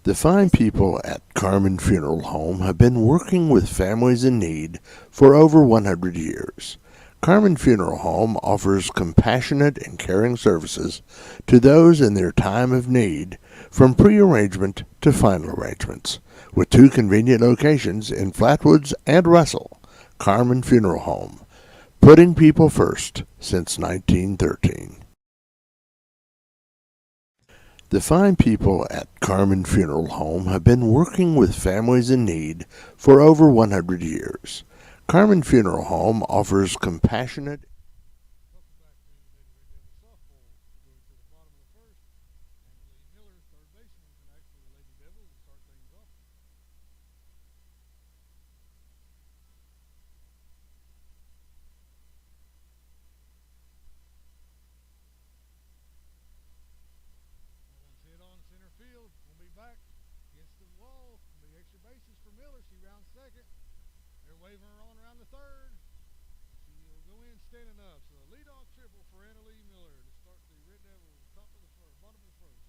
The fine people at Carmen Funeral Home have been working with families in need for over 100 years. Carmen Funeral Home offers compassionate and caring services to those in their time of need, from pre-arrangement to final arrangements, with two convenient locations in Flatwoods and Russell. Carmen Funeral Home, putting people first since 1913. The fine people at Carmen Funeral Home have been working with families in need for over 100 years. Carmen Funeral Home offers compassionate. Welcome back to Lady Red Devil softball. We're going to the bottom of the first, and Lee Miller, third baseman, and actually the Lady Devils will start things off. That one's hit on center field. We'll be back against the wall. Will be extra bases for Miller. She rounds second. They're waving her on around the third. She'll go in standing up. So a leadoff triple for Anna Lee Miller to start the Red Devils top of the first, bottom of the first.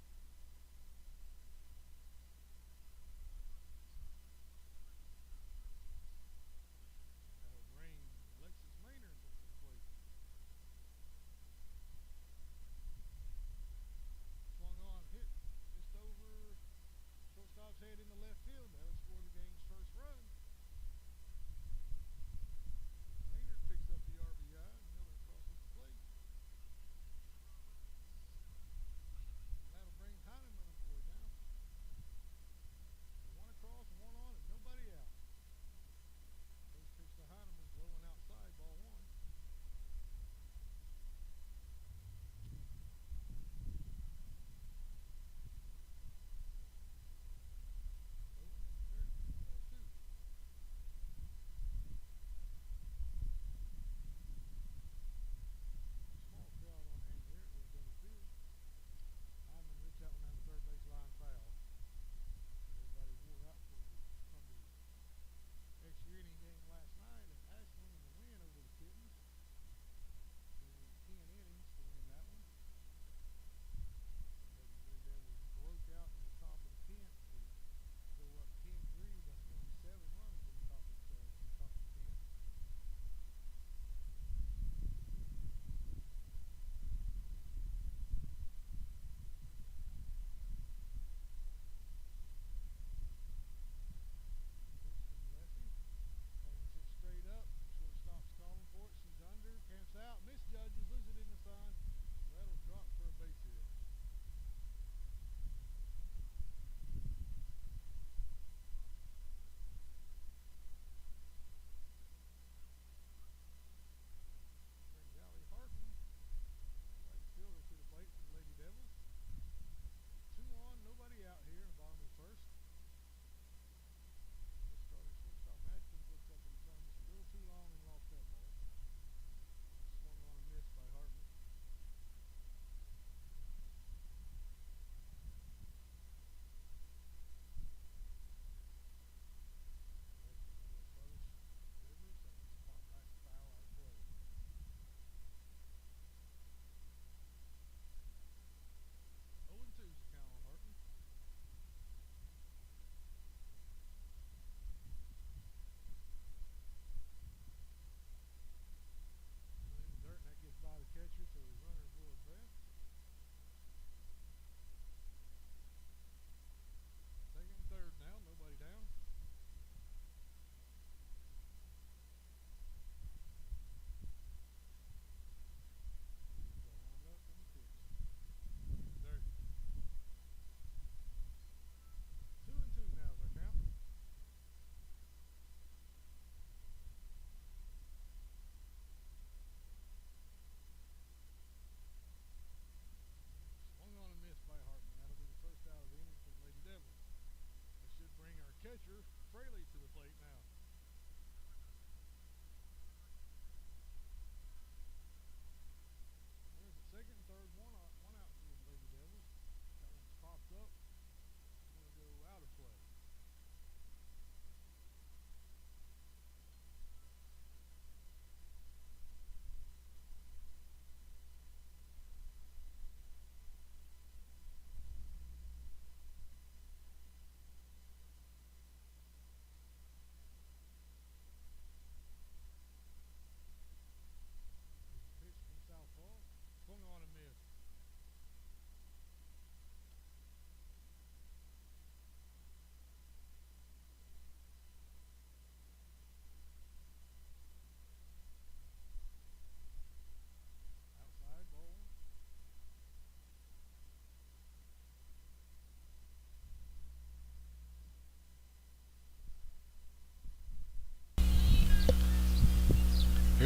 That'll bring Alexis Maynard up to the plate. Swung on, hit just over shortstop's head in the left field. That'll score the game's first run. Maynard picks up the RBI. Miller crosses the plate.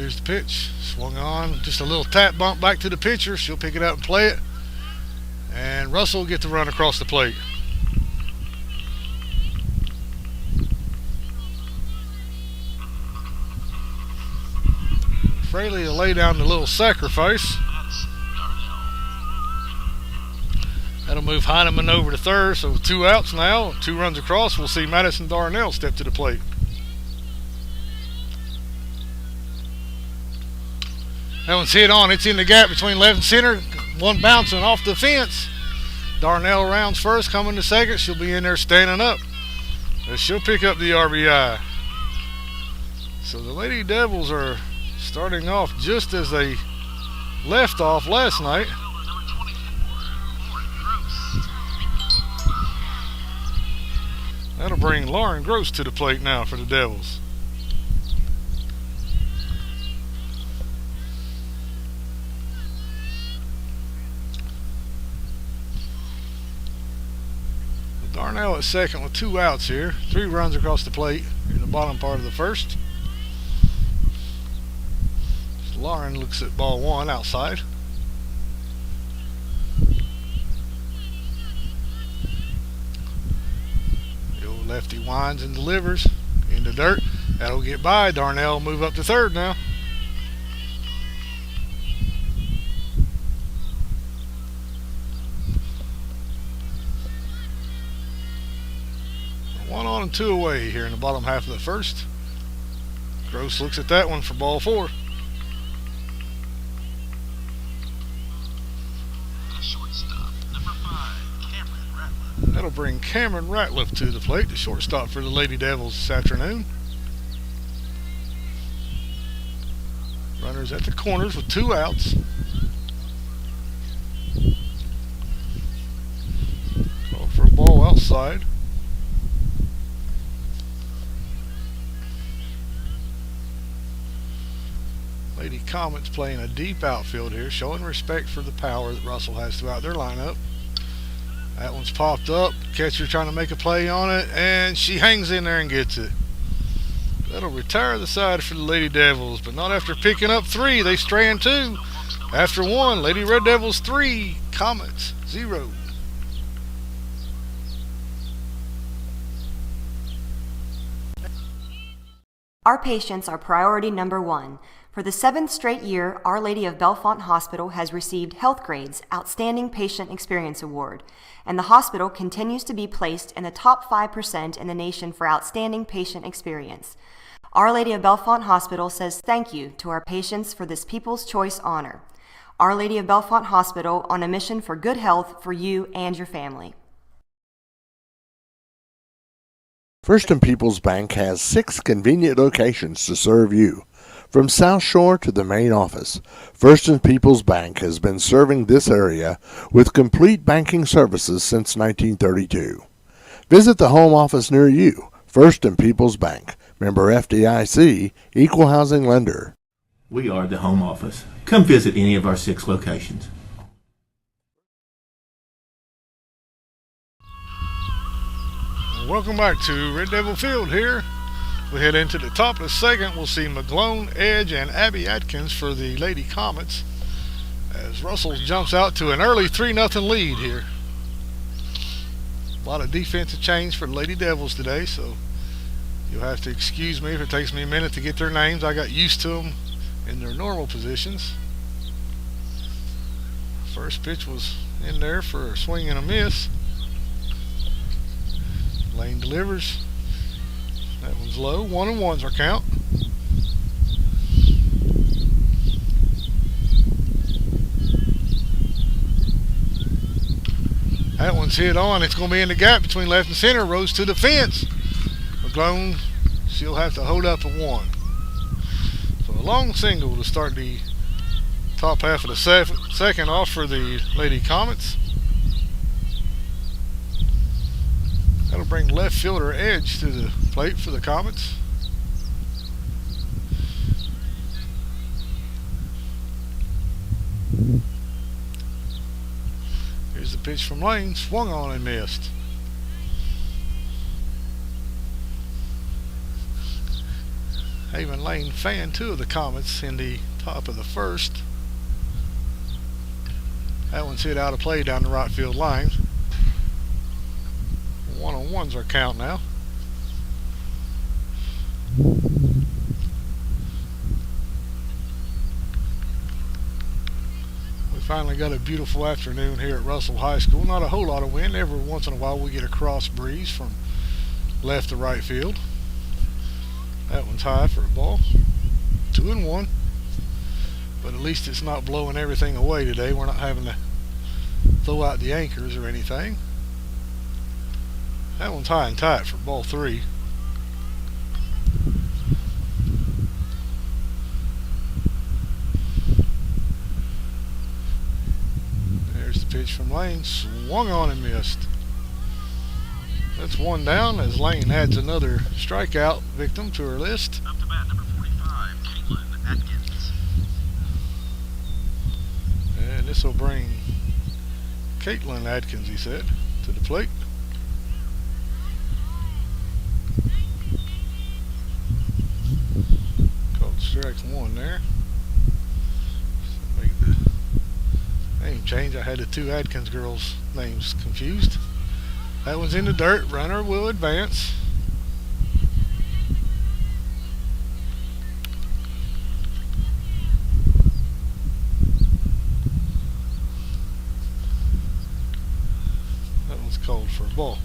Here's the pitch. Swung on. Just a little tap bump back to the pitcher. She'll pick it up and play it. And Russell will get the run across the plate. Fraley will lay down the little sacrifice. That'll move Heineman over to third. So 2 outs now. 2 runs across. We'll see Madison Darnell step to the plate. That one's hit on. It's in the gap between left and center. One bouncing off the fence. Darnell rounds first, coming to second. She'll be in there standing up. She'll pick up the RBI. So the Lady Devils are starting off just as they left off last night. That'll bring Lauren Gross to the plate now for the Devils. Darnell at second with 2 outs here. 3 runs across the plate in the bottom part of the first. Lauren looks at ball 1 outside. The old lefty winds and delivers in the dirt. That'll get by. Darnell move up to third now. One on and 2 away here in the bottom half of the first. Gross looks at that one for ball 4. That'll bring Cameron Ratliff to the plate, the shortstop for the Lady Devils this afternoon. Runners at the corners with 2 outs. Call for a ball outside. Lady Comets playing a deep outfield here, showing respect for the power that Russell has throughout their lineup. That one's popped up. Catcher trying to make a play on it, and she hangs in there and gets it. That'll retire the side for the Lady Devils, but not after picking up 3. They strand 2. After 1, Lady Red Devils 3, Comets 0. Our patients are priority number 1. For the 7th straight year, Our Lady of Bellefonte Hospital has received Health Grade's Outstanding Patient Experience Award, and the hospital continues to be placed in the top 5% in the nation for outstanding patient experience. Our Lady of Bellefonte Hospital says thank you to our patients for this People's Choice honor. Our Lady of Bellefonte Hospital, on a mission for good health for you and your family. First and People's Bank has 6 convenient locations to serve you. From South Shore to the main office, First and People's Bank has been serving this area with complete banking services since 1932. Visit the home office near you. First and People's Bank, member FDIC, equal housing lender. We are the home office. Come visit any of our 6 locations. Welcome back to Red Devil Field here. We head into the top of the second. We'll see McGlone, Edge, and Abby Atkins for the Lady Comets as Russell jumps out to an early 3-0 lead here. A lot of defensive change for the Lady Devils today, so you'll have to excuse me if it takes me a minute to get their names. I got used to them in their normal positions. First pitch was in there for a swing and a miss. Lane delivers. That one's low. 1-1's our count. That one's hit on. It's going to be in the gap between left and center. Rose to the fence. McGlone, she'll have to hold up at 1. So a long single to start the top half of the second off for the Lady Comets. That'll bring left fielder Edge to the plate for the Comets. Here's the pitch from Lane, swung on and missed. Haven Lane fan 2 of the Comets in the top of the first. That one's hit out of play down the right field line. 1-on-1's our count now. We finally got a beautiful afternoon here at Russell High School. Not a whole lot of wind. Every once in a while we get a cross breeze from left to right field. That one's high for a ball. 2-1. But at least it's not blowing everything away today. We're not having to throw out the anchors or anything. That one's high and tight for ball 3. There's the pitch from Lane. Swung on and missed. That's one down as Lane adds another strikeout victim to her list. Up to bat, number 45, Caitlin Atkins. And this will bring Caitlin Atkins, he said, to the plate. Called strike 1 there. So make the name change. I had the two Atkins girls' names confused. That one's in the dirt. Runner will advance. That one's called for a ball.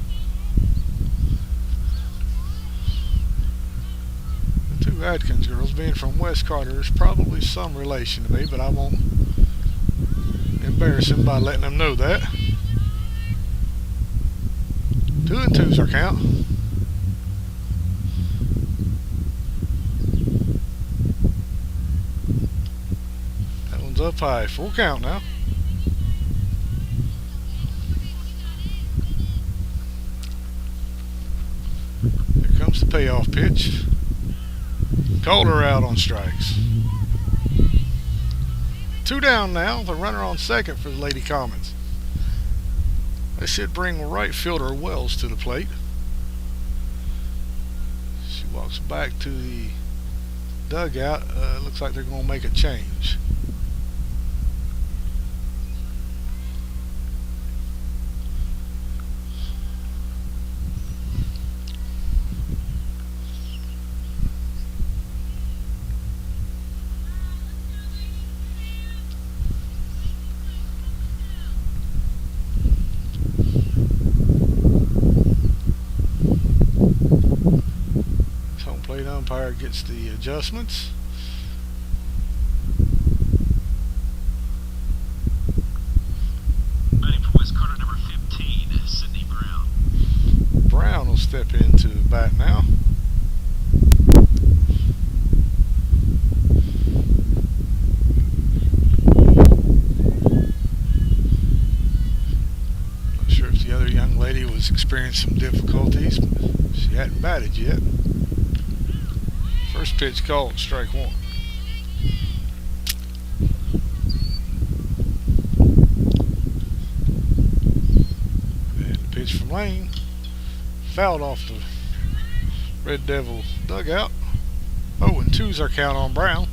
The two Atkins girls, being from West Carter, is probably some relation to me, but I won't embarrass them by letting them know that. 2-2's our count. That one's up high. Full count now. Here comes the payoff pitch. Called her out on strikes. 2 down now. The runner on second for the Lady Comets. This should bring right fielder Wells to the plate. She walks back to the dugout. Looks like they're going to make a change. Plate umpire gets the adjustments. Batting for West Carter, number 15, Sydney Brown. Brown will step into bat now. Not sure if the other young lady was experiencing some difficulties, but she hadn't batted yet. First pitch called, strike 1. And the pitch from Lane fouled off the Red Devil dugout. 0-2's our count on Brown.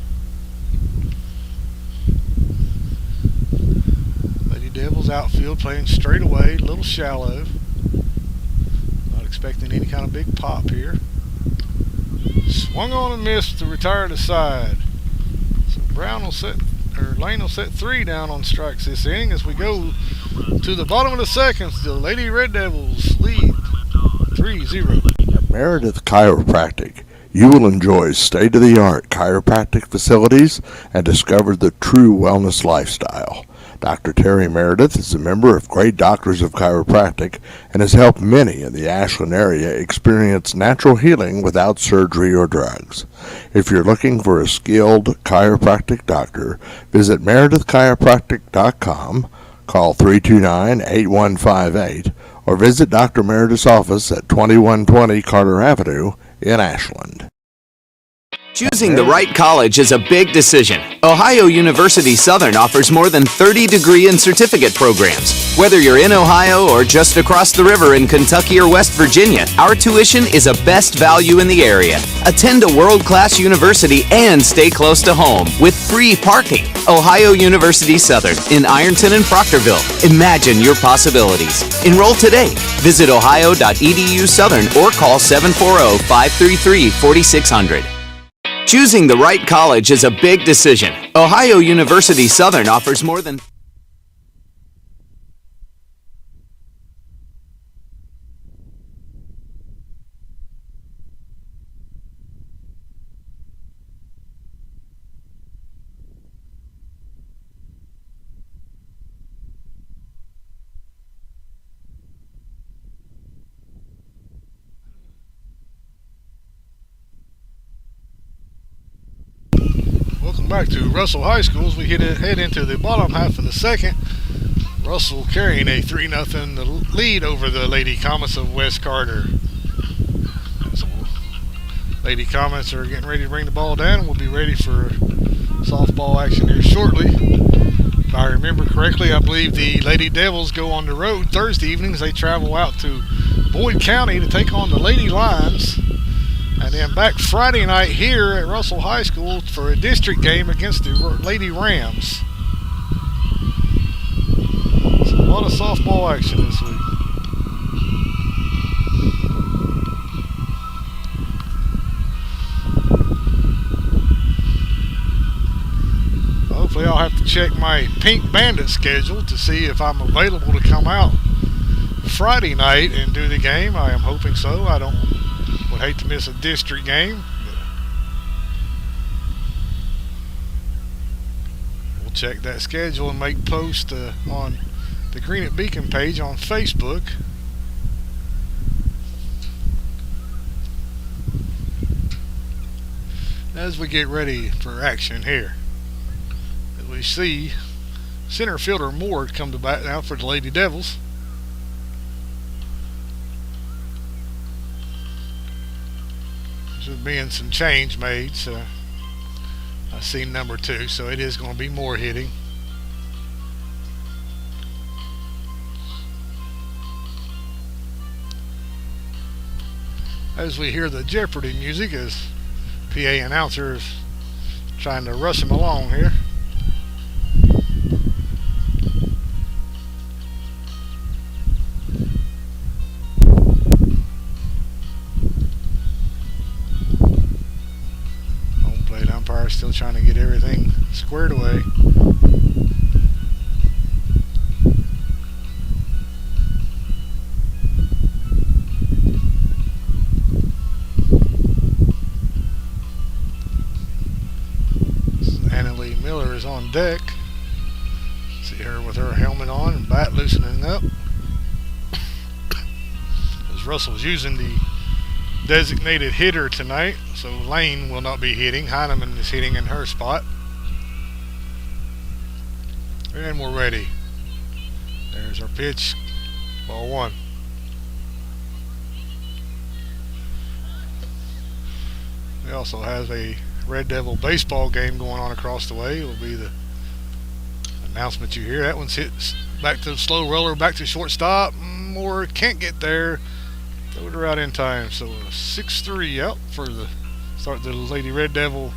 Lady Devils outfield playing straight away, a little shallow. Not expecting any kind of big pop here. Swung on and missed to retire to side. So Brown will set, or Lane will set 3 down on strikes this inning as we go to the bottom of the second. The Lady Red Devils lead 3-0. At Meredith Chiropractic, you will enjoy state-of-the-art chiropractic facilities and discover the true wellness lifestyle. Dr. Terry Meredith is a member of Great Doctors of Chiropractic and has helped many in the Ashland area experience natural healing without surgery or drugs. If you're looking for a skilled chiropractic doctor, visit meredithchiropractic.com, call 329-8158, or visit Dr. Meredith's office at 2120 Carter Avenue in Ashland. Choosing the right college is a big decision. Ohio University Southern offers more than 30 degree and certificate programs. Whether you're in Ohio or just across the river in Kentucky or West Virginia, our tuition is a best value in the area. Attend a world-class university and stay close to home with free parking. Ohio University Southern in Ironton and Proctorville. Imagine your possibilities. Enroll today. Visit ohio.edu Southern or call 740-533-4600. Choosing the right college is a big decision. Ohio University Southern offers more than Welcome back to Russell High School as we head into the bottom half of the second. Russell carrying a 3-0 lead over the Lady Comets of West Carter. So Lady Comets are getting ready to bring the ball down, and we'll be ready for softball action here shortly. If I remember correctly, I believe the Lady Devils go on the road Thursday evenings. They travel out to Boyd County to take on the Lady Lions. And then back Friday night here at Russell High School for a district game against the Lady Rams. So a lot of softball action this week. Hopefully I'll have to check my Pink Bandit schedule to see if I'm available to come out Friday night and do the game. I am hoping so. I would hate to miss a district game. We'll check that schedule and make post on the Greenet Beacon page on Facebook. As we get ready for action here, as we see center fielder Moore come to bat now for the Lady Devils. There's being some change made, so I see number 2, so it is going to be more hitting. As we hear the Jeopardy music, as PA announcer is trying to rush him along here. Still trying to get everything squared away. Annalie Miller is on deck. See her with her helmet on and bat loosening up. As Russell's using the designated hitter tonight, so Lane will not be hitting. Heineman is hitting in her spot. And we're ready. There's our pitch. Ball 1. We also have a Red Devil baseball game going on across the way. It will be the announcement you hear. That one's hit back to the slow roller, back to shortstop. Moore can't get there. Throwed her out in time, so a 6-3 out for the start the Lady Red Devil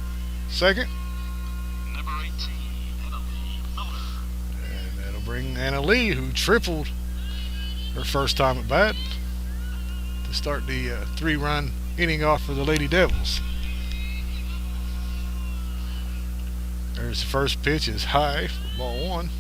second. Number 18, Annalie Miller. And that'll bring Annalie, who tripled her first time at bat, to start the 3-run inning off for the Lady Devils. There's the first pitch, is high for ball 1.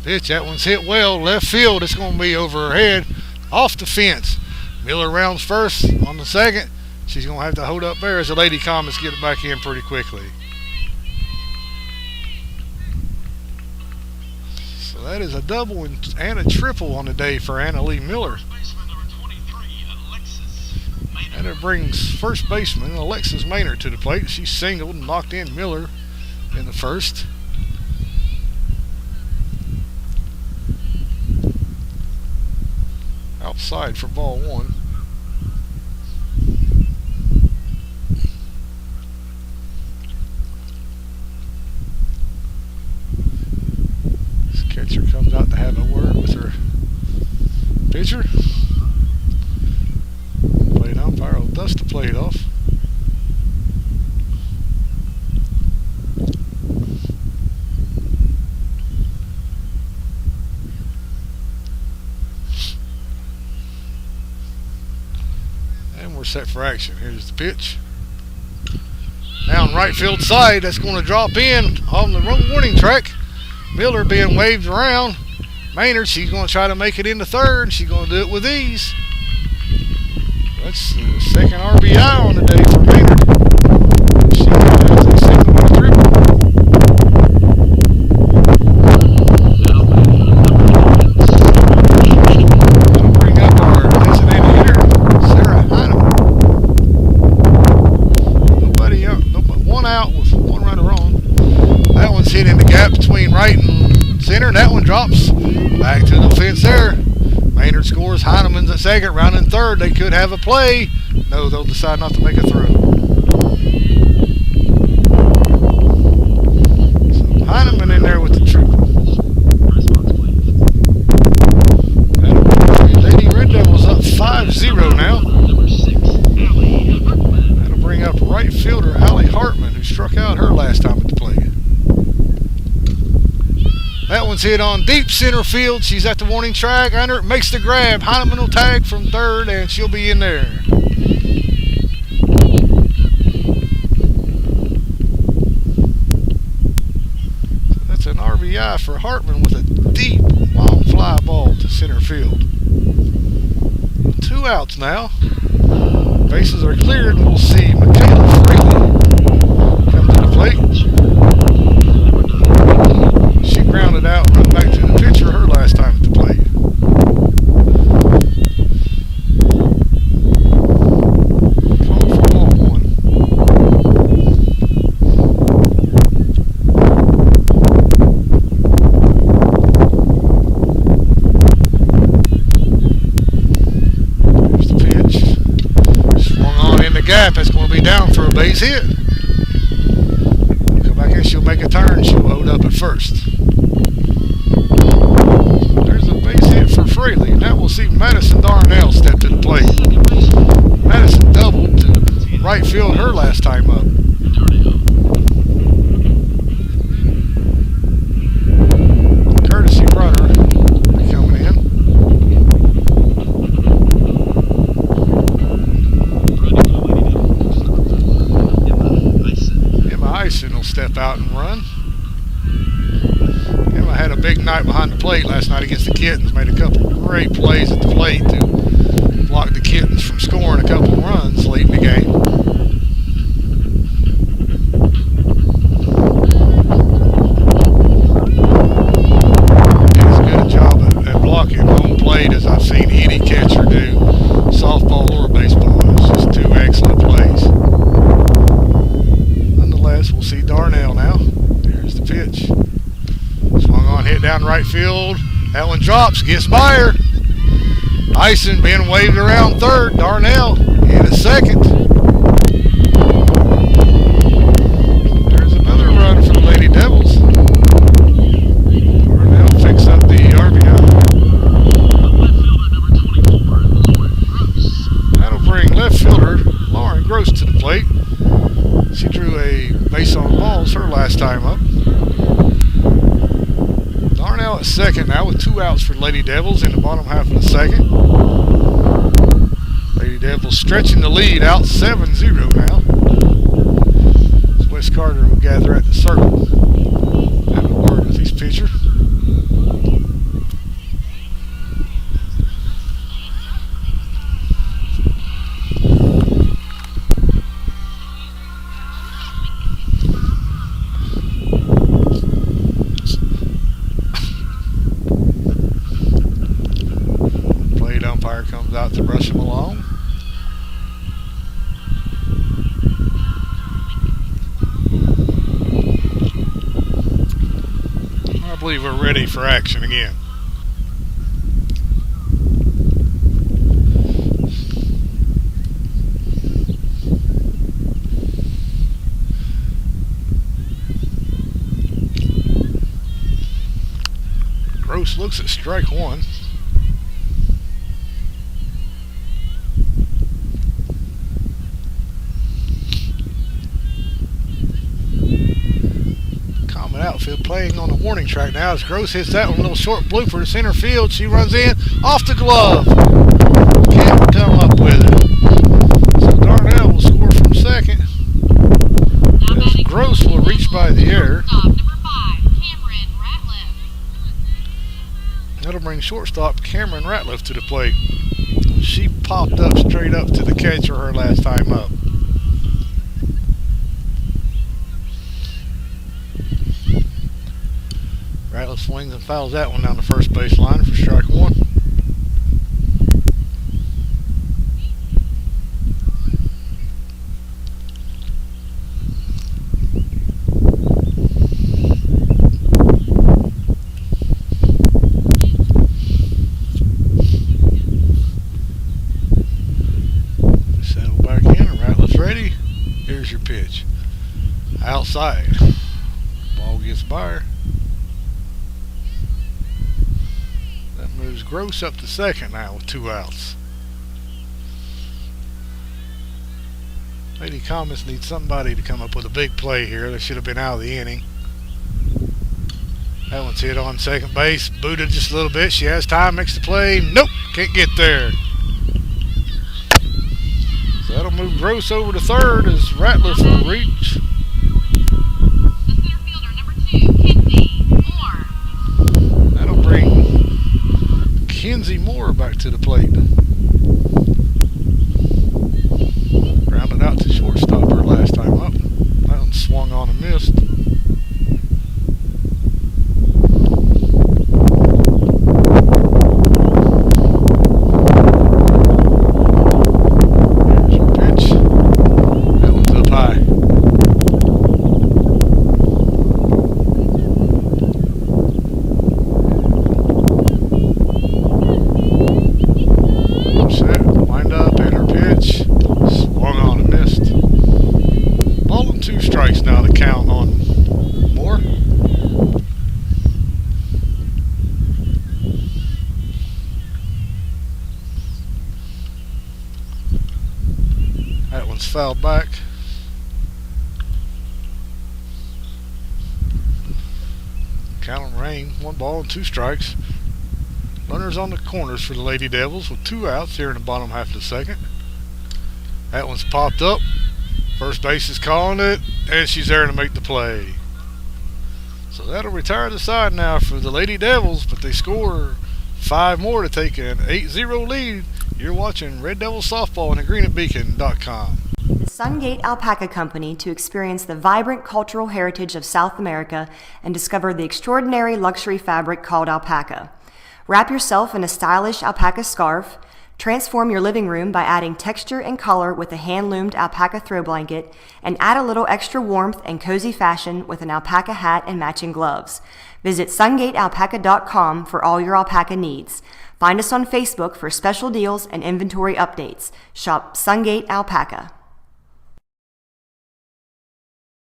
Pitch, that one's hit well, left field. It's going to be over her head, off the fence. Miller rounds first on the second. She's going to have to hold up there as the Lady Comets get it back in pretty quickly. So that is a double and a triple on the day for Annalie Miller. Baseman number 23, Alexis Maynard. And it brings first baseman Alexis Maynard to the plate. She singled and knocked in Miller in the first. outside for ball one. This catcher comes out to have a word with her pitcher. Plate umpire will dust the plate off. And we're set for action. Here's the pitch. Down right field side, that's going to drop in on the warning track. Miller being waved around. Maynard, she's going to try to make it into third. She's going to do it with ease. That's the second RBI on the day for Maynard. She has a single and a triple. That'll bring up our designated hitter, Sarah Heineman. Nobody out, one out with one runner on. That one's hit in the gap between right and center. That one drops back to the fence there. Maynard scores. Heineman's at second, rounding third. They could have a play. No, they'll decide not to make a throw. So Heineman in there with the triple. Lady Red Devils up 5-0 now. That'll bring up right fielder Allie Hartman, who struck out her last time at the plate. That one's hit on deep center field. She's at the warning track. Under makes the grab. Heineman will tag from third, and she'll be in there. So that's an RBI for Hartman with a deep, long fly ball to center field. 2 outs now. Bases are cleared, and we'll see Michaela Fraley come to the plate. She grounded out, run back to the pitcher her last time at the plate. Call for ball one. Here's the pitch. Swung on in the gap. That's going to be down for a base hit. Come back in, she'll make a turn. She'll load up at first. There's a base hit for Fraley. Now we'll see Madison Darnell step to the plate. Madison doubled to right field her last time up. Courtesy runner coming in. Emma Ison will step out and run. Emma had a big night behind the plate last night against the Kittens. Made a couple great plays at the plate to block the Kittens from scoring a couple runs late in the game. Did as good a job at blocking home plate as I've seen any catcher do, softball or baseball. It's just 2 excellent plays. Nonetheless, we'll see Darnell now. There's the pitch. Swung on, hit down right field. That one drops, gets by her. Ison being waved around third. Darnell in at second. There's another run for the Lady Devils. Darnell picks up the RBI. That'll bring left fielder Lauren Gross to the plate. She drew a base on balls her last time up. Darnell at second now with 2 outs for Lady Devils in the bottom half of the second. Lady Devils stretching the lead out 7-0 now. As Wes Carter will gather at the circle. Have a word with his pitcher. Umpire comes out to brush him along. I believe we're ready for action again. Gross looks at strike one. Common outfield playing on the warning track now as Gross hits that one, a little short blooper to center field. She runs in, off the glove. Can't come up with it. So Darnell will score from second. As Gross will reach by the air. That'll bring shortstop Cameron Ratliff to the plate. She popped up straight up to the catcher her last time up. Ratliff swings and fouls that one down the first base line for strike one. Here's your pitch. Outside. Ball gets by her. That moves Gross up to second now with 2 outs. Lady Comets need somebody to come up with a big play here. They should have been out of the inning. That one's hit on second base. Booted just a little bit. She has time, makes the play. Nope, can't get there. So that'll move Gross over to third as Ratliff will reach. The center fielder, number 2, Kinsey Moore. That'll bring Kinsey Moore back to the plate. Grounded out to shortstop her last time up. That one swung on and missed. Fouled back. Count 'em rain. 1 ball and 2 strikes. Runners on the corners for the Lady Devils with 2 outs here in the bottom half of the second. That one's popped up. First base is calling it, and she's there to make the play. So that'll retire the side now for the Lady Devils, but they score 5 more to take an 8-0 lead. You're watching Red Devils Softball on thegreenatbeacon.com. The Sungate Alpaca Company to experience the vibrant cultural heritage of South America and discover the extraordinary luxury fabric called alpaca. Wrap yourself in a stylish alpaca scarf. Transform your living room by adding texture and color with a hand-loomed alpaca throw blanket, and add a little extra warmth and cozy fashion with an alpaca hat and matching gloves. Visit sungatealpaca.com for all your alpaca needs. Find us on Facebook for special deals and inventory updates. Shop Sungate Alpaca.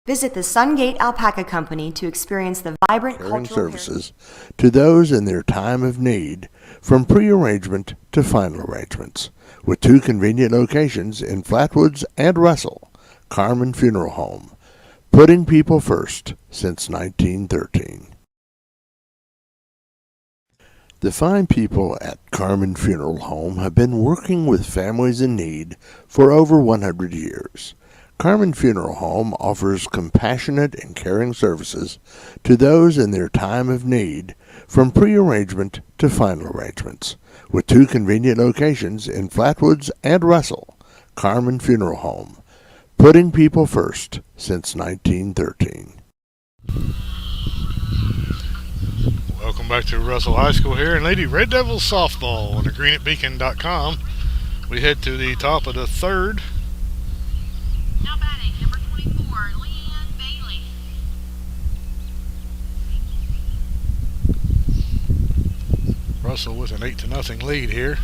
Visit the Sungate Alpaca Company to experience the vibrant Caring cultural services to those in their time of need, from pre-arrangement to final arrangements, with 2 convenient locations in Flatwoods and Russell. Carmen Funeral Home, putting people first since 1913. The fine people at Carmen Funeral Home have been working with families in need for over 100 years. Carmen Funeral Home offers compassionate and caring services to those in their time of need, from pre-arrangement to final arrangements, with 2 convenient locations in Flatwoods and Russell. Carmen Funeral Home, putting people first since 1913. Welcome back to Russell High School here in Lady Red Devils Softball on thegreenatbeacon.com. We head to the top of the third. Now batting, number 24, Leanne Bailey. Russell with an 8-0 lead here.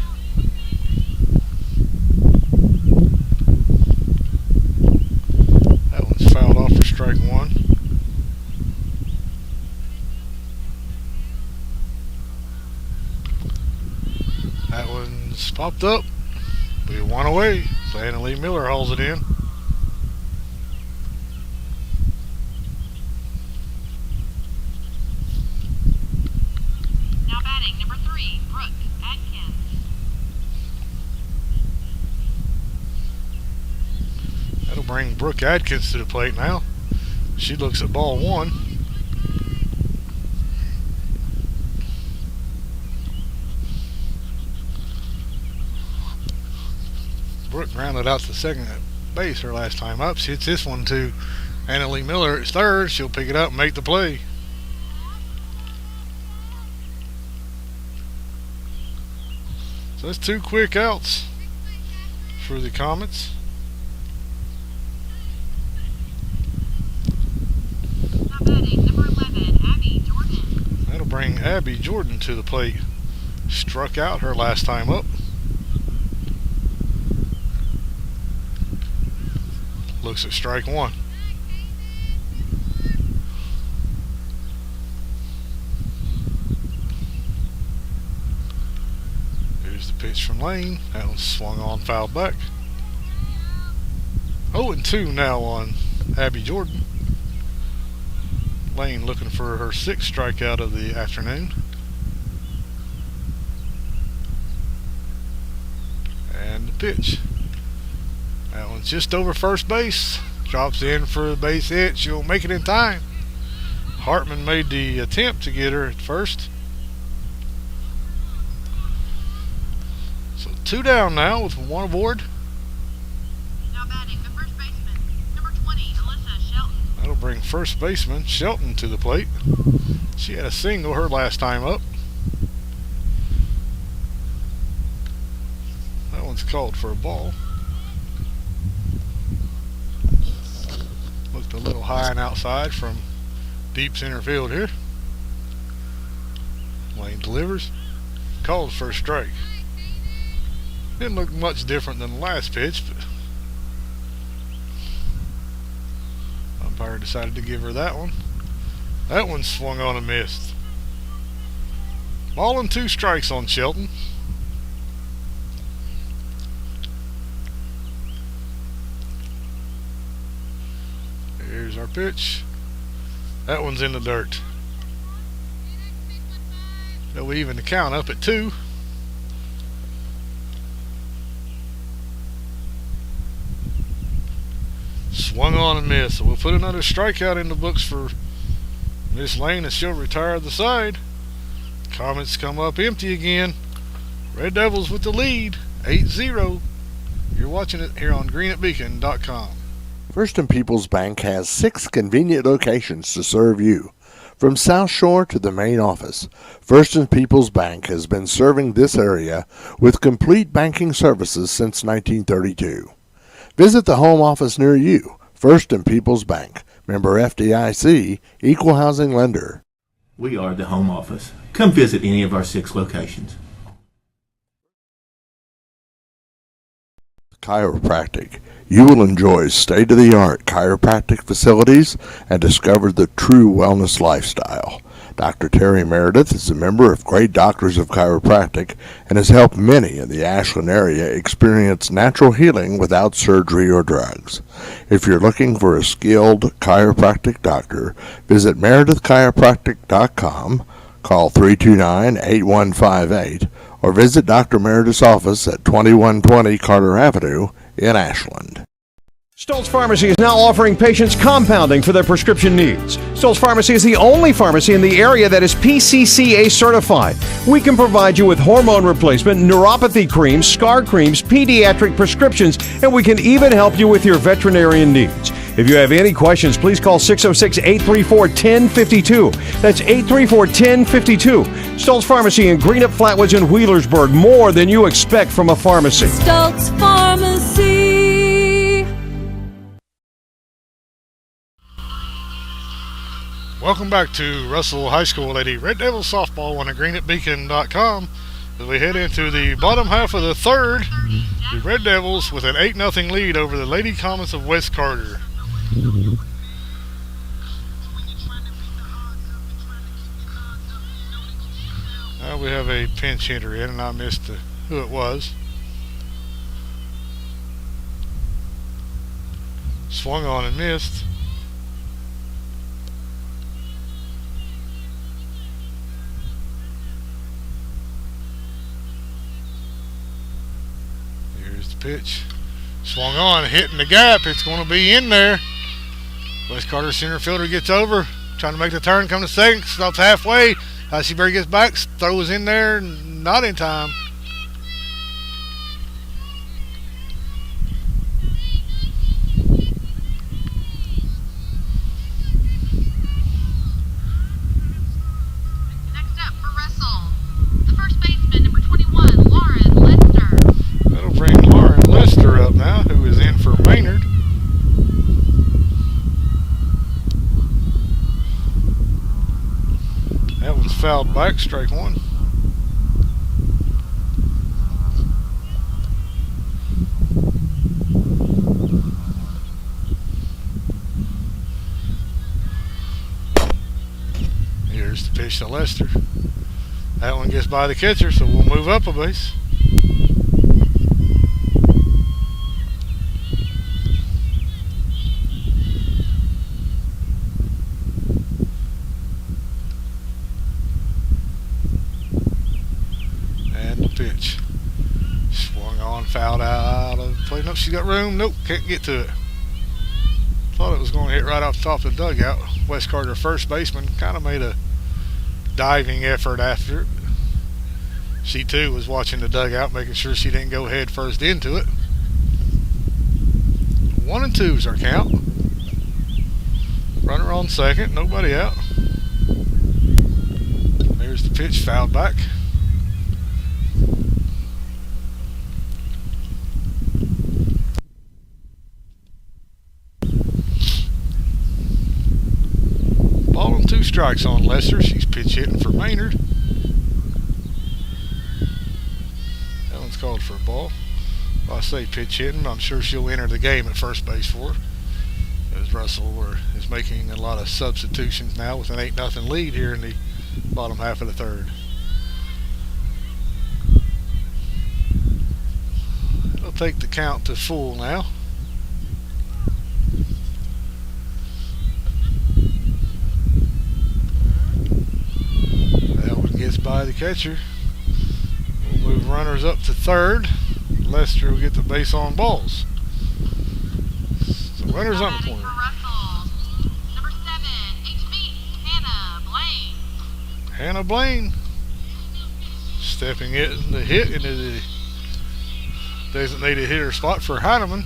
That one's fouled off for strike 1. Popped up. We one away. So Anna Lee Miller hauls it in. Now batting number 3, Brooke Atkins. That'll bring Brooke Atkins to the plate now. She looks at ball 1. Brooke grounded out to second base her last time up. She hits this one to Anna Lee Miller at third. She'll pick it up and make the play. So that's 2 quick outs for the Comets. Now batting number 11, Abby Jordan. That'll bring Abby Jordan to the plate. Struck out her last time up. Looks at strike 1. Here's the pitch from Lane. That one swung on, fouled back. 0-2 now on Abby Jordan. Lane looking for her 6th strikeout of the afternoon. And the pitch. That one's just over first base. Drops in for the base hit. She'll make it in time. Hartman made the attempt to get her at first. So 2 down now with 1 aboard. Now batting the first baseman, number 20, Alyssa Shelton. That'll bring first baseman Shelton to the plate. She had a single her last time up. That one's called for a ball. Looked a little high and outside from deep center field here. Lane delivers. Called for a strike. Didn't look much different than the last pitch, but umpire decided to give her that one. That one swung on and missed. Ball and 2 strikes on Shelton. Here's our pitch. That one's in the dirt. They'll even the count up at 2. Swung on and missed. So we'll put another strikeout in the books for Miss Lane and she'll retire the side. Comets come up empty again. Red Devils with the lead, 8-0. You're watching it here on greenatbeacon.com. First and Peoples Bank has 6 convenient locations to serve you. From South Shore to the main office, First and Peoples Bank has been serving this area with complete banking services since 1932. Visit the home office near you. First and Peoples Bank, member FDIC, equal housing lender. We are the home office. Come visit any of our 6 locations. Chiropractic. You will enjoy state-of-the-art chiropractic facilities and discover the true wellness lifestyle. Dr. Terry Meredith is a member of Great Doctors of Chiropractic and has helped many in the Ashland area experience natural healing without surgery or drugs. If you're looking for a skilled chiropractic doctor, visit meredithchiropractic.com, call 329-8158, or visit Dr. Meredith's office at 2120 Carter Avenue in Ashland. Stoltz Pharmacy is now offering patients compounding for their prescription needs. Stoltz Pharmacy is the only pharmacy in the area that is PCCA certified. We can provide you with hormone replacement, neuropathy creams, scar creams, pediatric prescriptions, and we can even help you with your veterinarian needs. If you have any questions, please call 606-834-1052. That's 834-1052. Stoltz Pharmacy in Greenup, Flatwoods, and Wheelersburg. More than you expect from a pharmacy. Stoltz Pharmacy. Welcome back to Russell High School Lady Red Devils softball on greenatbeacon.com as we head into the bottom half of the third. The Red Devils with an 8-0 lead over the Lady Comets of West Carter. Now we have a pinch hitter in, and I missed who it was. Swung on and missed. Here's the pitch. Swung on, hitting the gap. It's going to be in there. Wes Carter, center fielder, gets over, trying to make the turn, come to second, stops halfway. Seabury gets back, throws in there, not in time. Next up for Russell, the first baseman, number 21, Lauren Lester. That'll bring Lauren Lester up now, who is in for Maynard. That one's fouled back, strike one. Here's the pitch to Lester. That one gets by the catcher, so we'll move up a base. Pitch. Swung on, fouled out of play. Nope, she got room. Nope, can't get to it. Thought it was going to hit right off the top of the dugout. Wes Carter, first baseman, kind of made a diving effort after it. She too was watching the dugout, making sure she didn't go head first into it. 1-2 is our count. Runner on second, nobody out. There's the pitch, fouled back. Ball and 2 strikes on Lester. She's pitch hitting for Maynard. That one's called for a ball. Well, I say pitch hitting, I'm sure she'll enter the game at first base for her, as Russell is making a lot of substitutions now with an 8-0 lead here in the bottom half of the third. It'll take the count to full now. That one gets by the catcher. We'll move runners up to third. Lester will get the base on balls. So runners on the corner. For Russell, number 7, HB, Hannah Blaine. Hannah Blaine stepping it in the hit into the designated hitter spot for Heineman.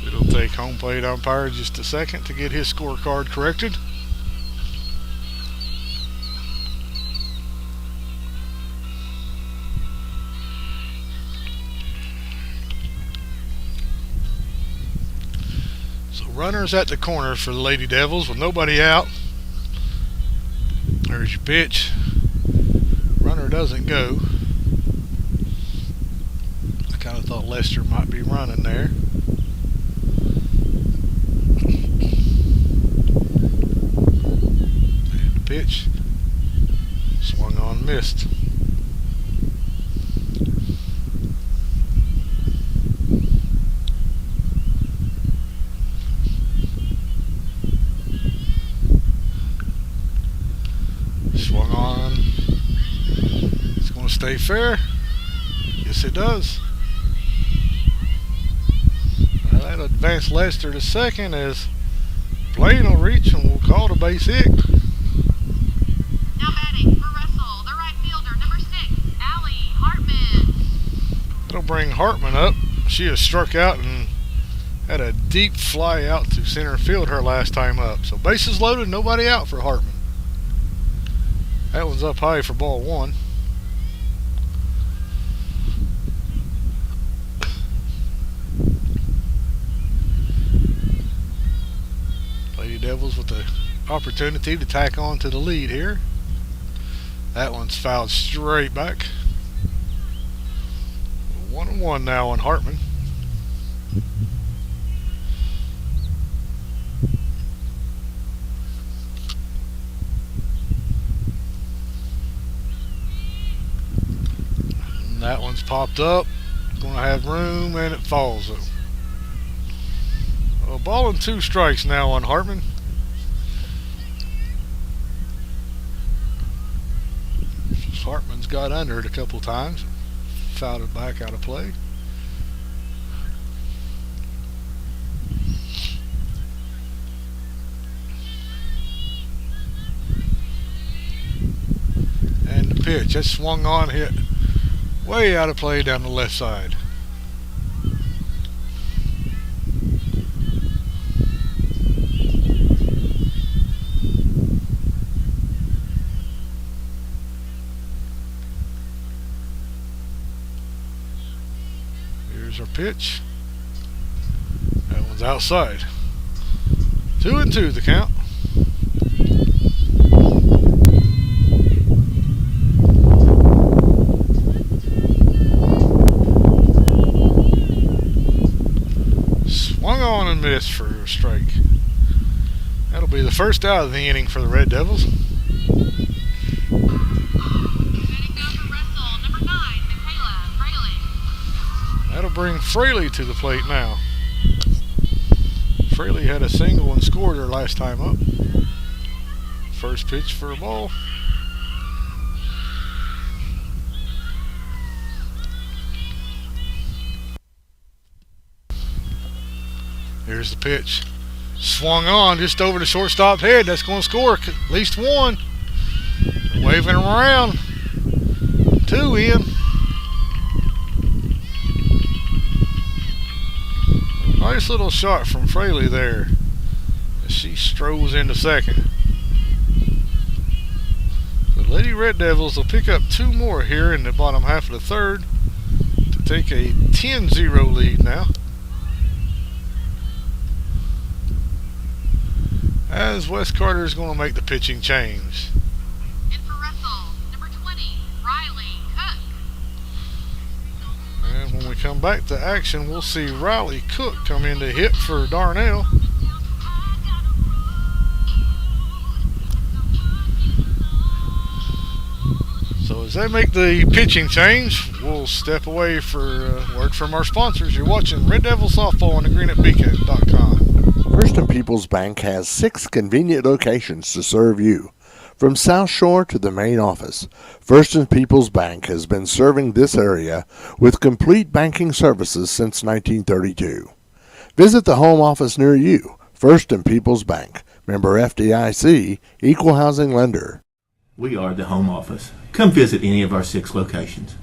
It'll take home plate umpire just a second to get his scorecard corrected. So runners at the corner for the Lady Devils with nobody out. There's your pitch. Runner doesn't go. I kind of thought Lester might be running there. And the pitch. Swung on, missed. Swung on. It's going to stay fair. Yes, it does. Well, that'll advance Lester to second as Blaine will reach and we'll call the base hit. Now batting for Russell, the right fielder, number 6, Allie Hartman. That'll bring Hartman up. She has struck out and had a deep fly out to center field her last time up. So bases loaded, nobody out for Hartman. That one's up high for ball 1. Lady Devils with the opportunity to tack on to the lead here. That one's fouled straight back. 1-1 now on Hartman. That one's popped up. Gonna have room, and it falls though. A ball and 2 strikes now on Hartman. Hartman's got under it a couple times. Fouled it back out of play. And the pitch, that swung on, hit way out of play down the left side. Here's our pitch. That one's outside. 2-2 the count. Swung on and missed for a strike. That'll be the first out of the inning for the Red Devils. Batting down for Russell, number 9, Michaela Fraley. That'll bring Fraley to the plate now. Fraley had a single and scored her last time up. First pitch for a ball. Here's the pitch. Swung on just over the shortstop head. That's going to score at least one. Waving him around. 2 in. Nice little shot from Fraley there as she strolls into second. The Lady Red Devils will pick up 2 more here in the bottom half of the third to take a 10-0 lead now. As Wes Carter is going to make the pitching change. In for Russell, number 20, Riley Cook. And when we come back to action, we'll see Riley Cook come in to hit for Darnell. So as they make the pitching change, we'll step away for a word from our sponsors. You're watching Red Devil Softball on thegreenatbeacon.com. First and Peoples Bank has 6 convenient locations to serve you. From South Shore to the main office, First and Peoples Bank has been serving this area with complete banking services since 1932. Visit the home office near you. First and Peoples Bank, member FDIC, equal housing lender. We are the home office. Come visit any of our 6 locations.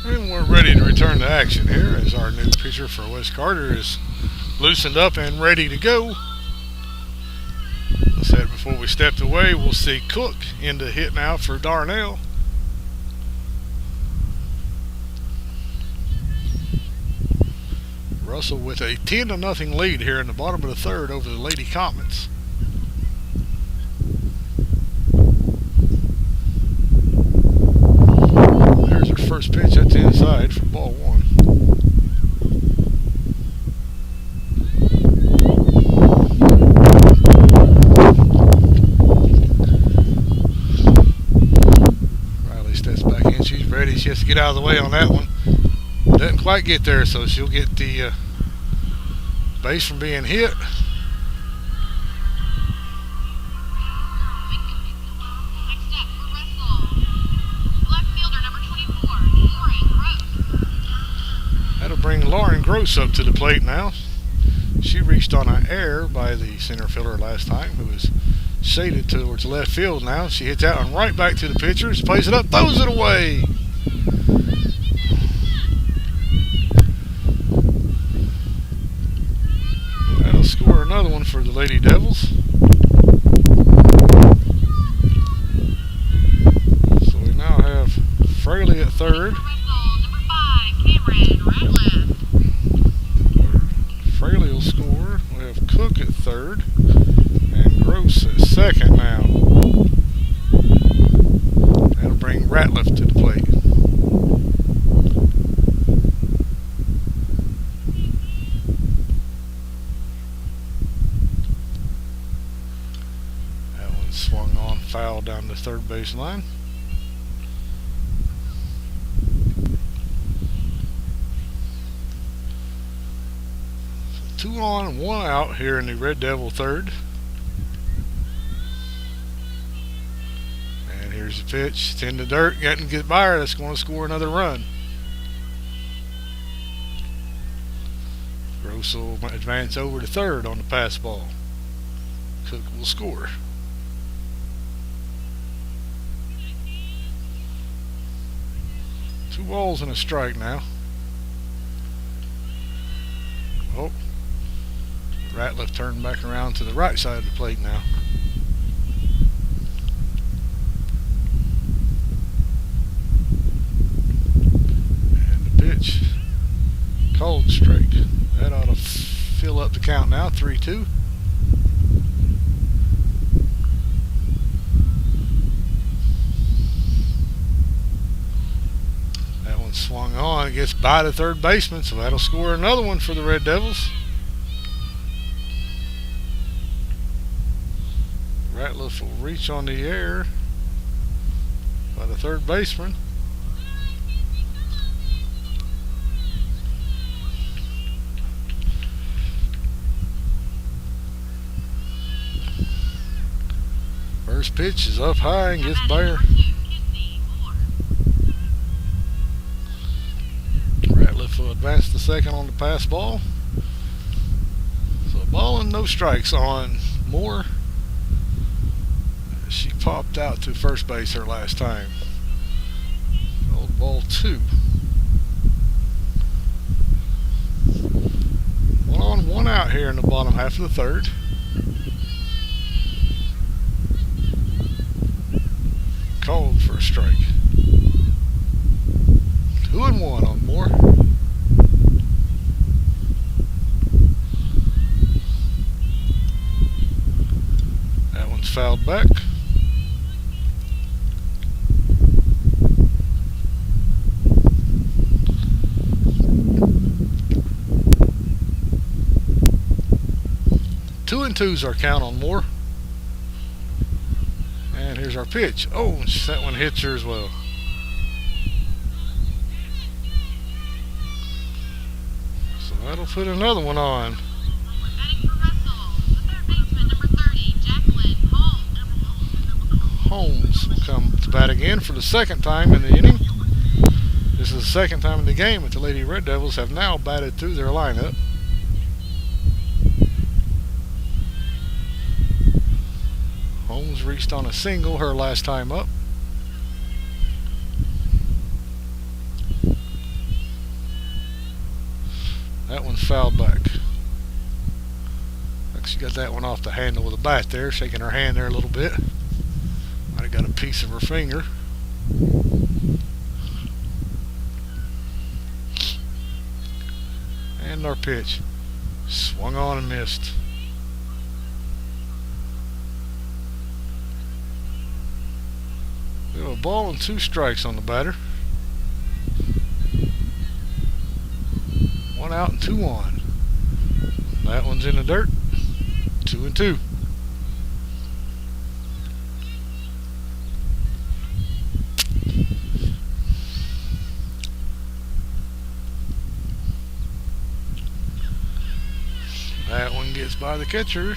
And we're ready to return to action here as our new pitcher for Wes Carter is loosened up and ready to go. I said before we stepped away, we'll see Cook into hit now for Darnell. Russell with a 10-0 lead here in the bottom of the third over the Lady Comets. side for ball one. Riley steps back in. She's ready. She has to get out of the way on that one. Doesn't quite get there, so she'll get the base from being hit. Next up for Russell. Left fielder number 24, Lauren Gross. That'll bring Lauren Gross up to the plate now. She reached on an error by the center fielder last time, who was shaded towards left field now. She hits that one right back to the pitcher. She plays it up, throws it away. That'll score another one for the Lady Devils. So we now have Fraley at third. Russell, number 5, Cameron Ratliff. Fraley will score. We have Cook at third and Gross at second now. That'll bring Ratliff to the plate. That one swung on, foul down the third base line. Two on, one out here in the Red Devil third. And here's the pitch. It's in the dirt. Getting to get by her. That's going to score another run. Gross will advance over to third on the pass ball. Cook will score. Two balls and a strike now. Oh. Ratliff turned back around to the right side of the plate now. And the pitch. Called strike. That ought to fill up the count now. 3-2. That one swung on. It gets by the third baseman, so that'll score another one for the Red Devils. Ratliff will reach on the air by the third baseman. First pitch is up high and gets by her. Ratliff will advance to second on the pass ball. So a ball and no strikes on Moore. She popped out to first base her last time. Old ball 2. One on, one out here in the bottom half of the third. Called for a strike. 2-1 on Moore. That one's fouled back. Two and two's our count on Moore. And here's our pitch. Oh, that one hits her as well. So that'll put another one on. Batting for Russell, the third baseman, number 30, Jacqueline Holmes. Holmes will come to bat again for the second time in the inning. This is the second time in the game that the Lady Red Devils have now batted through their lineup. Holmes reached on a single her last time up. That one's fouled back. Like she got that one off the handle with a bat there, shaking her hand there a little bit. Might have got a piece of her finger. And our pitch. Swung on and missed. We have a ball and 2 strikes on the batter. 1 out and 2 on. That one's in the dirt. 2-2. That one gets by the catcher.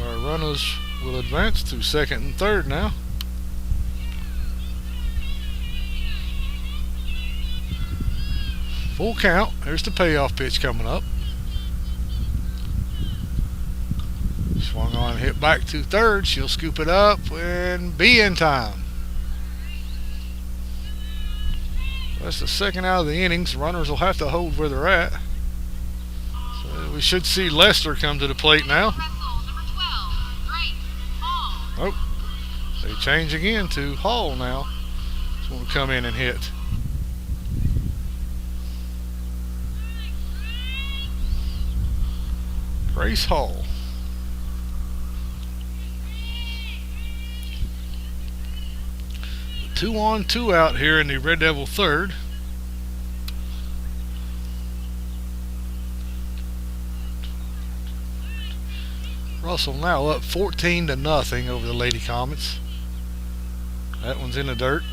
Our runners will advance to second and third now. Full count. There's the payoff pitch coming up. Swung on, hit back to third. She'll scoop it up and be in time. That's the second out of the innings. Runners will have to hold where they're at. So we should see Lester come to the plate now. Oh, they change again to Hall now. He's going to come in and hit. Grace Hall. The 2-on, 2-out here in the Red Devil third. Russell now up 14-0 over the Lady Comets. That one's in the dirt.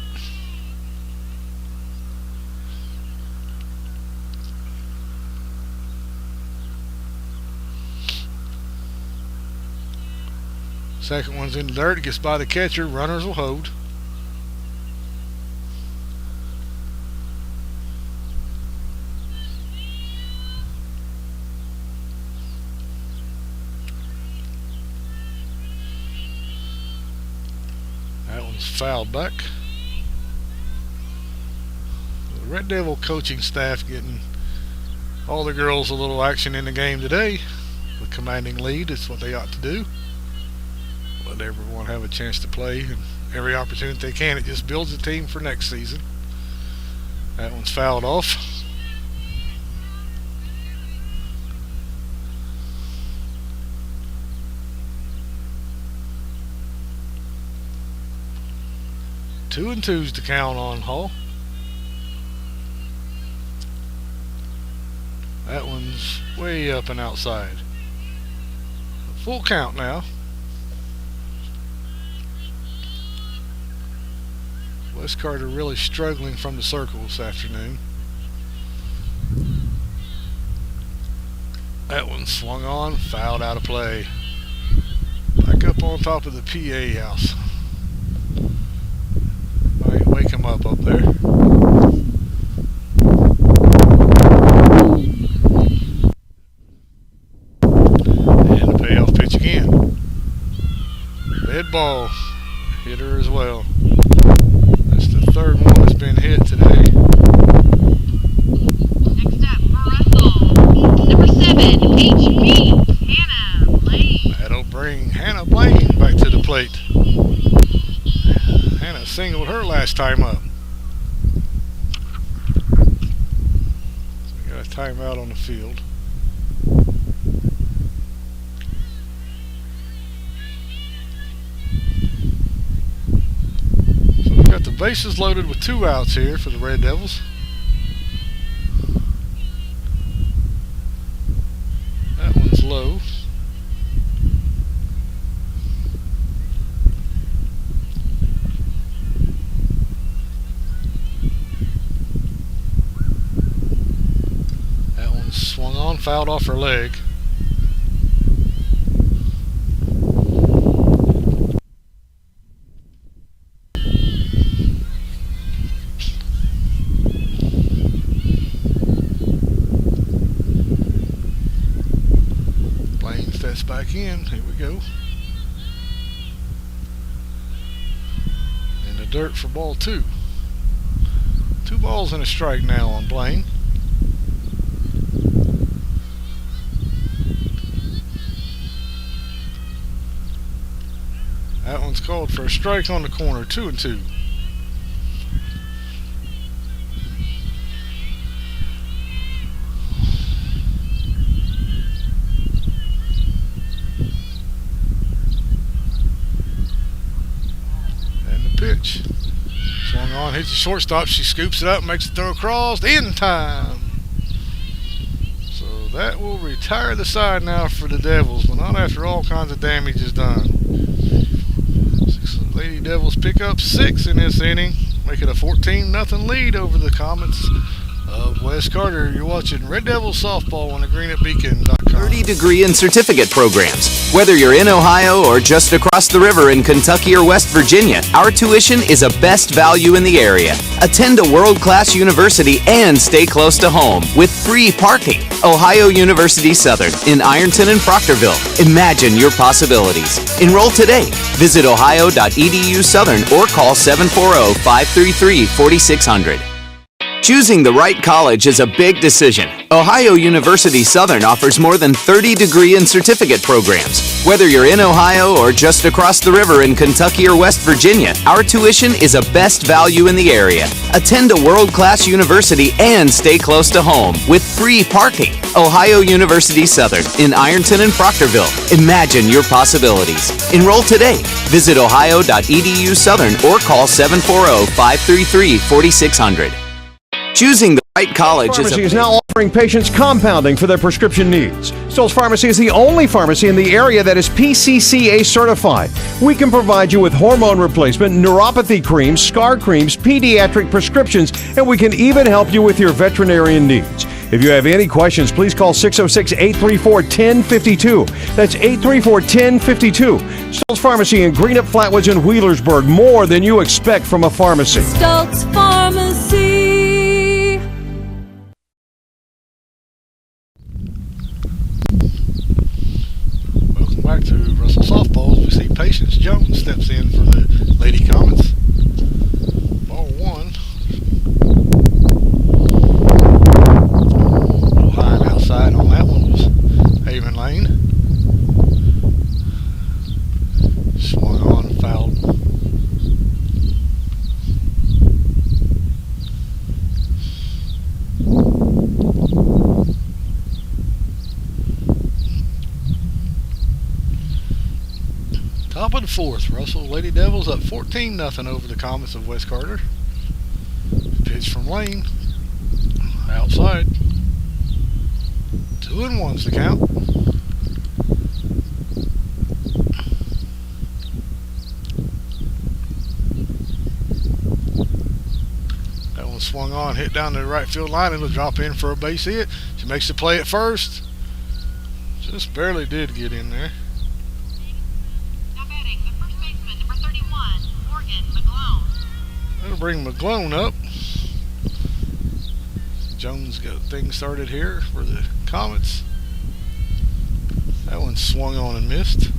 Second one's in the dirt. It gets by the catcher. Runners will hold. That one's fouled back. The Red Devil coaching staff getting all the girls a little action in the game today. The commanding lead is what they ought to do. Let everyone have a chance to play, and every opportunity they can. It just builds a team for next season. That one's fouled off. Two and two's to count on Hall. That one's way up and outside. Full count now. Wes Carter really struggling from the circle this afternoon. That one swung on, fouled out of play. Back up on top of the PA house. Might wake him up there. And the payoff pitch again. Red ball. Hitter as well. The third one has been hit today. Next up for Russell, number 7, HB, Hannah Blaine. That'll bring Hannah Blaine back to the plate. Hannah singled her last time up. So we got a timeout on the field. Got the bases loaded with 2 outs here for the Red Devils. That one's low. That one's swung on, fouled off her leg. Back in. Here we go. In the dirt for ball 2. 2 balls and a strike now on Blaine. That one's called for a strike on the corner. 2-2. Pitch. Swung on, hits the shortstop. She scoops it up, makes the throw across. In time. that will retire the side now for the Devils, but not after all kinds of damage is done. Lady Devils pick up 6 in this inning, make it a 14-0 lead over the Comets of West Carter. You're watching Red Devils softball on the greenatbeacon.com. 30-degree and certificate programs. Whether you're in Ohio or just across the river in Kentucky or West Virginia, our tuition is a best value in the area. Attend a world-class university and stay close to home with free parking. Ohio University Southern in Ironton and Proctorville. Imagine your possibilities. Enroll today. Visit ohio.edu Southern or call 740-533-4600. Choosing the right college is a big decision. Ohio University Southern offers more than 30 degree and certificate programs. Whether you're in Ohio or just across the river in Kentucky or West Virginia, our tuition is a best value in the area. Attend a world-class university and stay close to home with free parking. Ohio University Southern in Ironton and Proctorville. Imagine your possibilities. Enroll today. Visit ohio.edu Southern or call 740-533-4600. Choosing the right college Pharmacy is now offering patients compounding for their prescription needs. Stoll's Pharmacy is the only pharmacy in the area that is PCCA certified. We can provide you with hormone replacement, neuropathy creams, scar creams, pediatric prescriptions, and we can even help you with your veterinarian needs. If you have any questions, please call 606-834-1052. That's 834-1052. Stoll's Pharmacy in Greenup, Flatwoods, and Wheelersburg. More than you expect from a pharmacy. Stoltz Pharmacy. Welcome back to Russell Softball. We see Patience Jones steps in for the Lady Comets. Ball 1. A little high and outside on that one was Haven Lane. Swung on and fouled. Top of the 4th, Russell Lady Devils up 14-0 over the Comets of West Carter. Pitch from Lane, outside. 2-1's the count. That one swung on, hit down the right field line. It'll drop in for a base hit. She makes the play at first. Just barely did get in there. That'll bring McGlone up. Jones got things started here for the Comets. That one swung on and missed.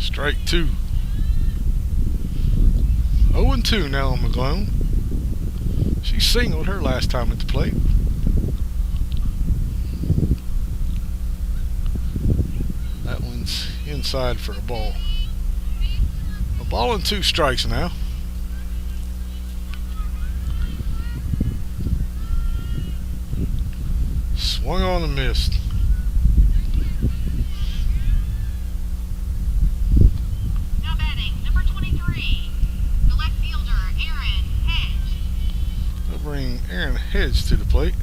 Strike 2. 0-2 now on McGlone. She singled her last time at the plate. That one's inside for a ball. A ball and 2 strikes now. Swung on and missed. Now batting, number 23, the left fielder, Aaron Hedge. They'll bring Aaron Hedge to the plate.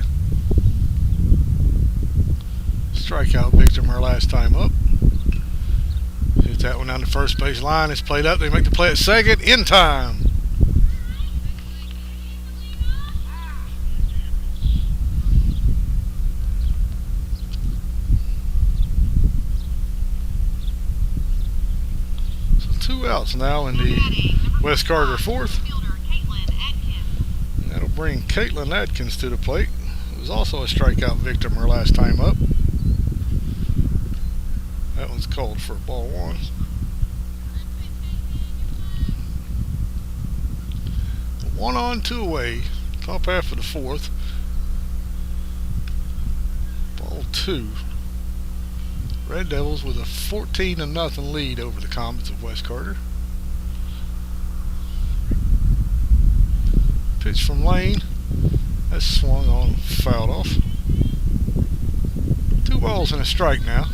Strikeout victim her last time up. Hit that one down the first base line. It's played up. They make the play at second in time. So 2 outs now in the West Carter 4th. And that'll bring Caitlin Adkins to the plate. It was also a strikeout victim her last time up. That one's called for ball 1. One on, 2 away. Top half of the 4th. Ball 2. Red Devils with a 14-0 lead over the Comets of West Carter. Pitch from Lane. That's swung on, fouled off. 2 balls and a strike now.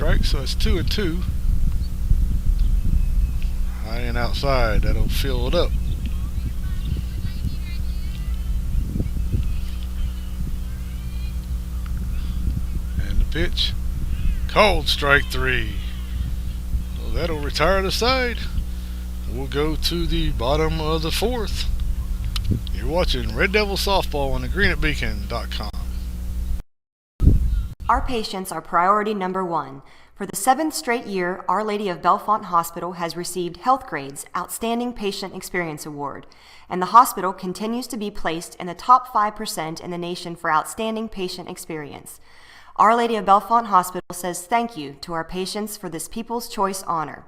strike, so it's 2-2. High and outside, that'll fill it up. And the pitch, called strike 3. Well, that'll retire the side. We'll go to the bottom of the 4th. You're watching Red Devil Softball on the greenatbeacon.com. Our patients are priority number one. For the 7th straight year, Our Lady of Bellefonte Hospital has received Health Grades Outstanding Patient Experience Award, and the hospital continues to be placed in the top 5% in the nation for outstanding patient experience. Our Lady of Bellefonte Hospital says thank you to our patients for this People's Choice honor.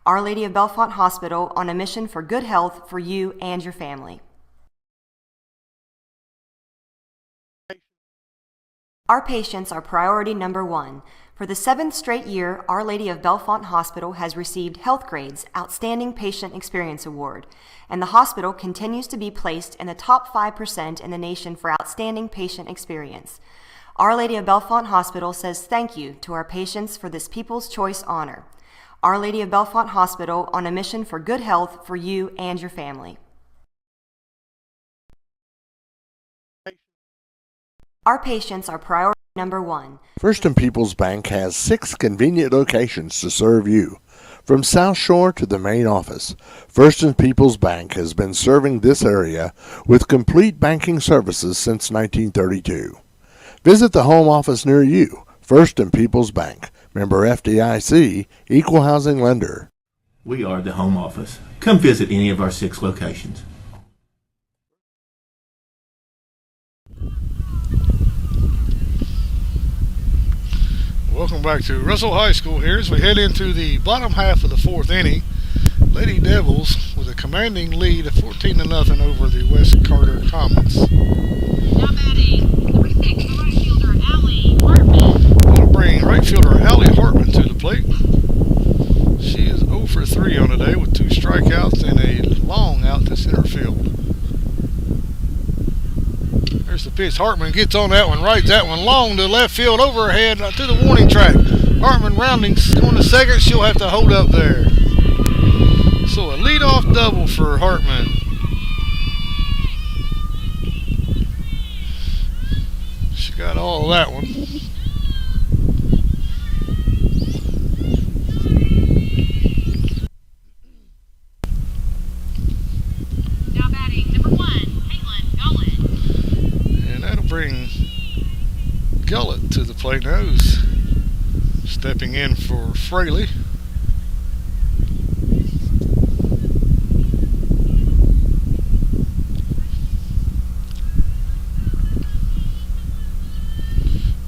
Our Lady of Bellefonte Hospital, on a mission for good health for you and your family. Our patients are priority number one. For the 7th straight year, Our Lady of Bellefonte Hospital has received Health Grades Outstanding Patient Experience Award, and the hospital continues to be placed in the top 5% in the nation for outstanding patient experience. Our Lady of Bellefonte Hospital says thank you to our patients for this People's Choice honor. Our Lady of Bellefonte Hospital, on a mission for good health for you and your family. Our patients are priority number one. First and People's Bank has 6 convenient locations to serve you. From South Shore to the main office, First and People's Bank has been serving this area with complete banking services since 1932. Visit the home office near you. First and People's Bank, member FDIC, equal housing lender. We are the home office. Come visit any of our 6 locations. Welcome back to Russell High School here as we head into the bottom half of the 4th inning. Lady Devils with a commanding lead of 14-0 over the West Carter Comets. Now batting, number 6, the right fielder, Allie Hartman. That'll bring right fielder Allie Hartman to the plate. She is 0 for 3 on the day with 2 strikeouts and a long out to center field. There's the pitch. Hartman gets on that one, rides that one long to left field, overhead to the warning track. Hartman rounding on the second. She'll have to hold up there. So a leadoff double for Hartman. She got all of that one. Now batting, number 1, Caitlin Gullett. And that'll bring Gullett to the plate now, who's stepping in for Fraley.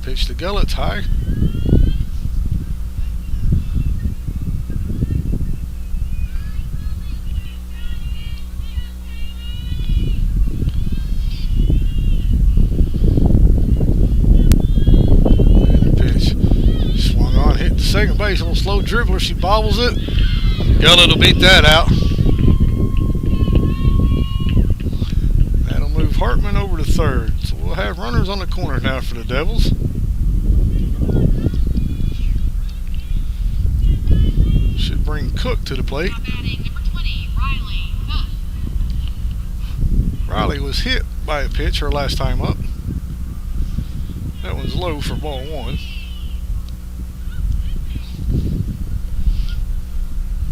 Pitch to Gullett's high. Second base, a little slow dribbler. She bobbles it. Gullett will beat that out. That'll move Hartman over to third. So we'll have runners on the corner now for the Devils. Should bring Cook to the plate. Now batting, number 20, Riley Cook. Riley was hit by a pitch her last time up. That one's low for ball 1.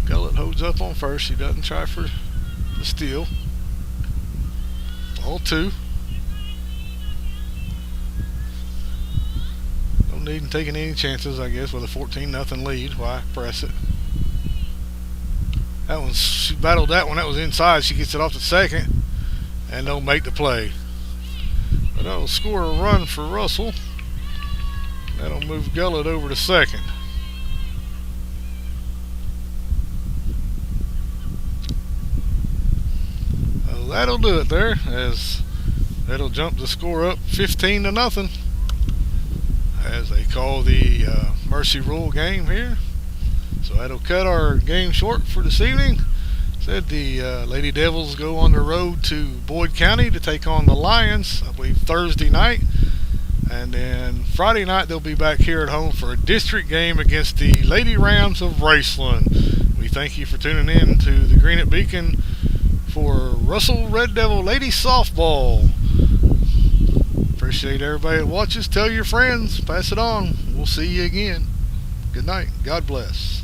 Gullett holds up on first. He doesn't try for the steal. Ball 2. No need in taking any chances, I guess, with a 14-0 lead. Why press it? That one, she battled that one. That was inside. She gets it off the second, and they'll make the play. But that'll score a run for Russell. That'll move Gullett over to second. That'll do it there, as that'll jump the score up 15-0 as they call the Mercy Rule game here. So that'll cut our game short for this evening. Said the Lady Devils go on the road to Boyd County to take on the Lions, I believe Thursday night. And then Friday night they'll be back here at home for a district game against the Lady Rams of Raceland. We thank you for tuning in to the Greenet Beacon for Russell Red Devil Lady Softball. Appreciate everybody that watches. Tell your friends. Pass it on. We'll see you again. Good night. God bless.